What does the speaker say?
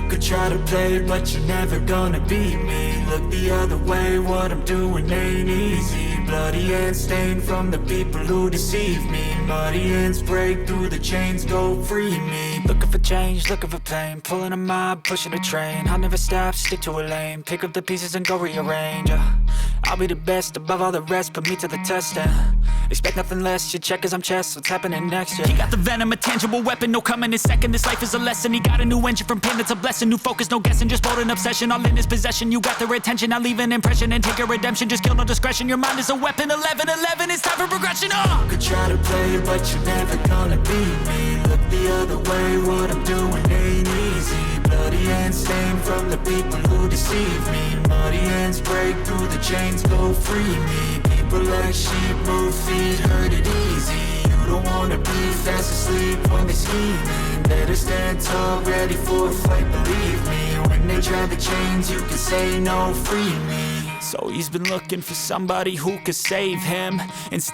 Could try to play, but you're never gonna beat me. Look the other way, what I'm doing ain't easy. Bloody hands stained from the people who deceive me. Muddy hands break through the chains, go free me. Looking for change, looking for pain, pulling a mob, pushing a train. I'll never stop, stick to a lane, pick up the pieces and go rearrange. I'll be the best above all the rest, put me to the test and expect nothing less, your check as I'm chess, what's happening next, yeah. He got the venom, a tangible weapon, no coming in second. This life is a lesson, he got a new engine from pain, it's a blessing. New focus, no guessing, just bold and obsession. All in his possession, you got their attention. I'll leave an impression and take your redemption. Just kill, no discretion, your mind is a weapon. 11-11, it's time for progression, Could try to play, but you're never gonna beat me. Look the other way, what I'm doing ain't easy. Bloody hands stained from the people who deceive me. Muddy hands break through the chains, go free me. People like sheep move feet, hurt it easy. You don't wanna be fast asleep when they scheming. Better stand tall, ready for a fight, believe me. When they try the chains, you can say no, free me. So he's been looking for somebody who could save him. Instead